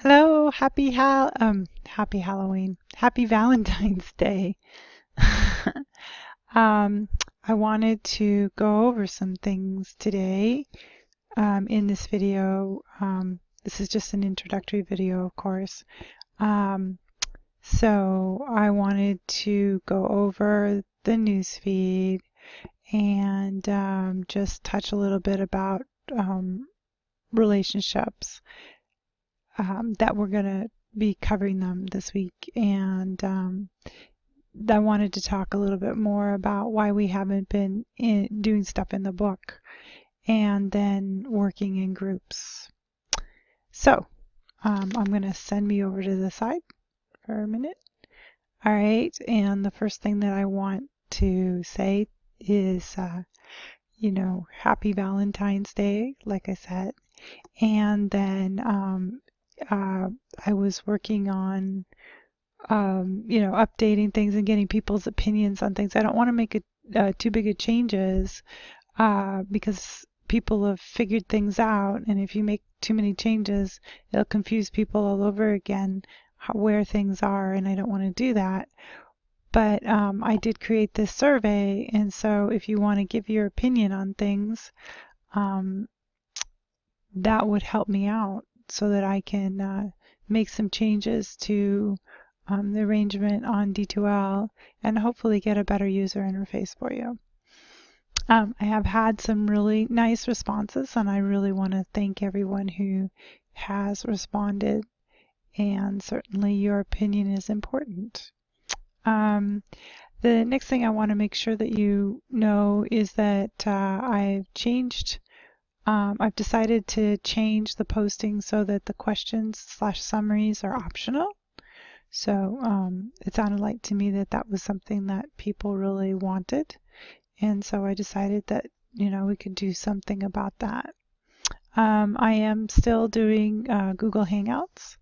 Hello, happy Halloween, happy Valentine's Day. um, I wanted to go over some things today in this video. This is just an introductory video, of course. Um, so I wanted to go over the newsfeed and just touch a little bit about relationships that we're going to be covering them this week. And I wanted to talk a little bit more about why we haven't been doing stuff in the book and then working in groups. So I'm going to send me over to the side for a minute. All right. And the first thing that I want to say is, happy Valentine's Day, like I said. And then I was working on updating things and getting people's opinions on things. I don't want to make too big of changes because people have figured things out, and if you make too many changes, it'll confuse people all over again where things are, and I don't want to do that. But I did create this survey, and so if you want to give your opinion on things, um, that would help me out so that I can make some changes to the arrangement on D2L and hopefully get a better user interface for you. I have had some really nice responses, and I really want to thank everyone who has responded, and certainly your opinion is important. The next thing I want to make sure that you know is that I've decided to change the posting so that the questions/summaries are optional. So it sounded like to me that that was something that people really wanted. And so I decided that, we could do something about that. I am still doing Google Hangouts.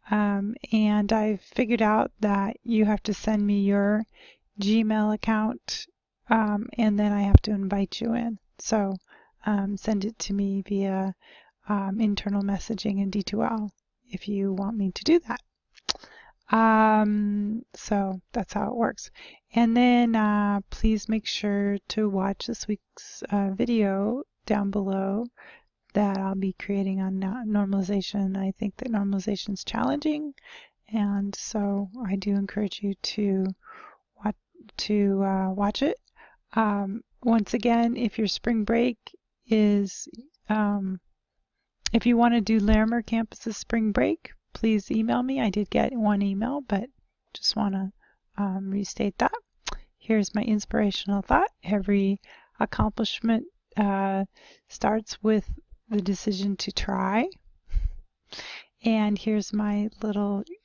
And I figured out that you have to send me your Gmail account, and then I have to invite you in. So send it to me via internal messaging in D2L if you want me to do that. So that's how it works. And then please make sure to watch this week's video down below that I'll be creating on normalization. I think that normalization is challenging, and so I do encourage you to watch it. Once again, if your spring break is, if you want to do Larimer Campus's spring break, please email me. I did get one email, but just want to restate that. Here's my inspirational thought. Every accomplishment starts with the decision to try. And here's my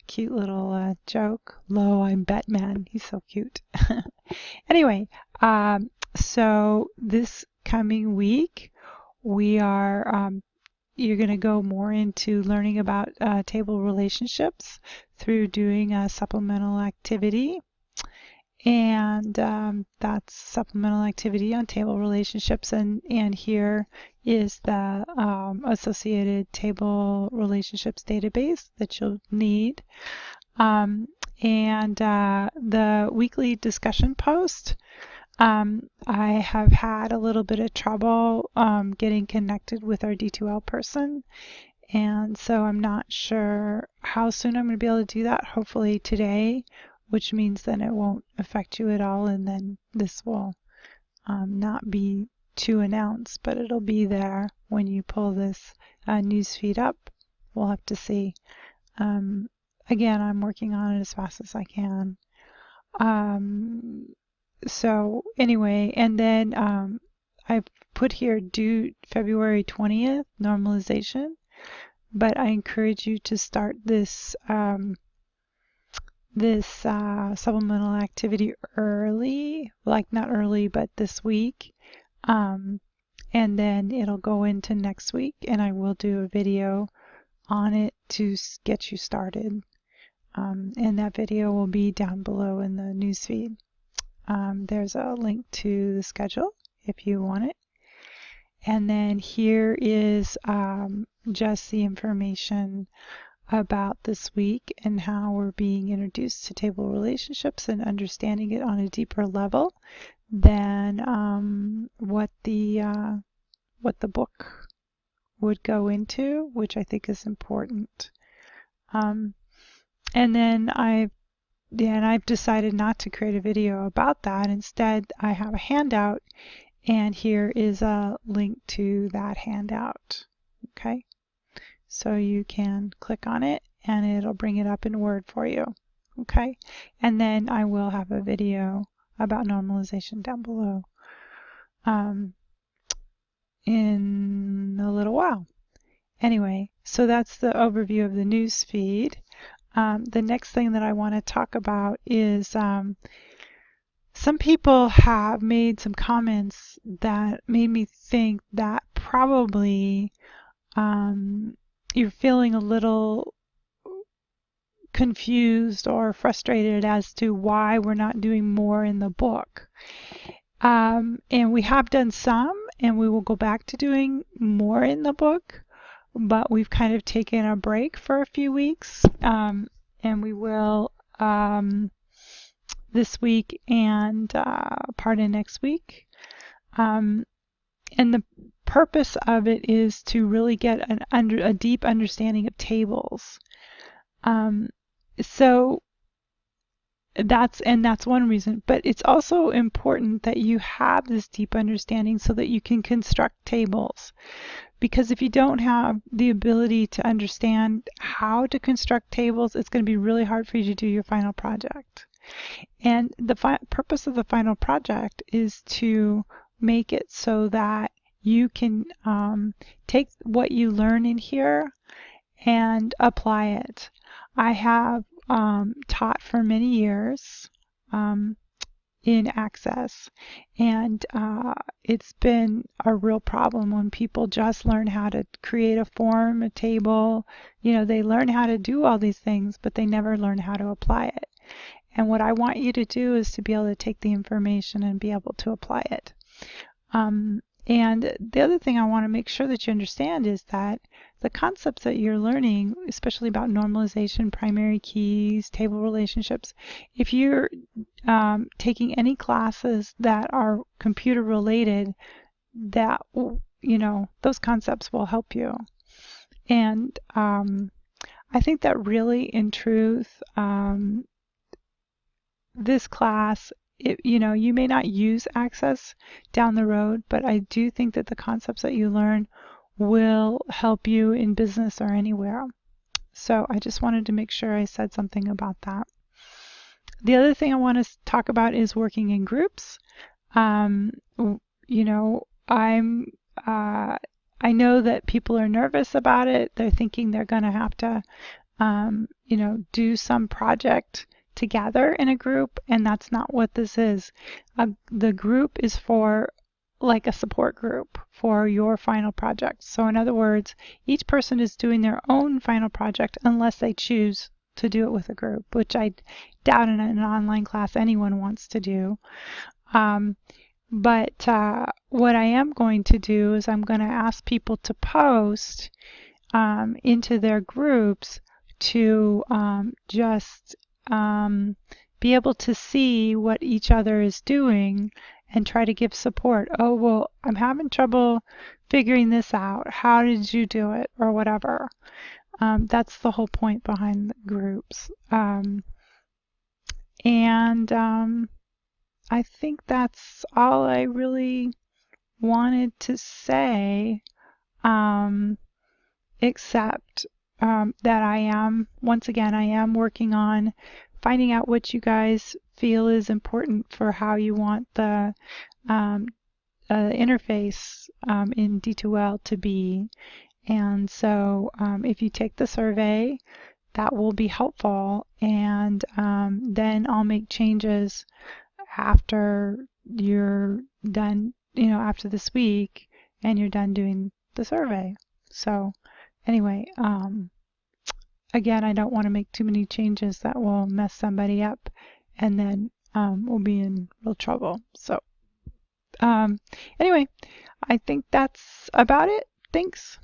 cute little joke. Lo, I'm Batman. He's so cute. Anyway, so this coming week, we are you're going to go more into learning about table relationships through doing a supplemental activity. And that's supplemental activity on table relationships. And here is the associated table relationships database that you'll need. And the weekly discussion post, I have had a little bit of trouble getting connected with our D2L person, and so I'm not sure how soon I'm going to be able to do that. Hopefully today, which means then it won't affect you at all, and then this will not be to announce, but it'll be there when you pull this news feed up. We'll have to see. Again, I'm working on it as fast as I can. So anyway, and then I put here due February 20th, normalization, but I encourage you to start this supplemental activity early, like not early, but this week. And then it'll go into next week, and I will do a video on it to get you started. And that video will be down below in the newsfeed. There's a link to the schedule if you want it. And then here is just the information about this week and how we're being introduced to table relationships and understanding it on a deeper level than what the book would go into, which I think is important. And then I've decided not to create a video about that. Instead, I have a handout, and here is a link to that handout. Okay, so you can click on it and it'll bring it up in Word for you. Okay, and then I will have a video about normalization down below in a little while. Anyway, so that's the overview of the news feed. The next thing that I want to talk about is some people have made some comments that made me think that probably you're feeling a little confused or frustrated as to why we're not doing more in the book. And we have done some, and we will go back to doing more in the book, but we've kind of taken a break for a few weeks, and we will this week and part of next week. And the purpose of it is to really get a deep understanding of tables. So that's one reason, but it's also important that you have this deep understanding so that you can construct tables. Because if you don't have the ability to understand how to construct tables, it's going to be really hard for you to do your final project. And the purpose of the final project is to make it so that you can take what you learn in here and apply it. I have taught for many years in Access, and it's been a real problem when people just learn how to create a form, a table. They learn how to do all these things, but they never learn how to apply it. And what I want you to do is to be able to take the information and be able to apply it. And the other thing I want to make sure that you understand is that the concepts that you're learning, especially about normalization, primary keys, table relationships, if you're taking any classes that are computer related, that, those concepts will help you. And I think that really, in truth, this class, you may not use Access down the road, but I do think that the concepts that you learn will help you in business or anywhere. So I just wanted to make sure I said something about that. The other thing I want to talk about is working in groups. I know that people are nervous about it. They're thinking they're going to have to, do some project together in a group, and that's not what this is. The group is for like a support group for your final project. So in other words, each person is doing their own final project unless they choose to do it with a group, which I doubt in an online class anyone wants to do. But what I am going to do is I'm going to ask people to post into their groups to just be able to see what each other is doing and try to give support. Oh, well, I'm having trouble figuring this out. How did you do it? Or whatever. That's the whole point behind the groups. I think that's all I really wanted to say, except that I am working on finding out what you guys feel is important for how you want the interface in D2L to be. And so if you take the survey, that will be helpful, and then I'll make changes after you're done, after this week and you're done doing the survey. So anyway, again, I don't want to make too many changes that will mess somebody up, and then we'll be in real trouble. So anyway, I think that's about it. Thanks.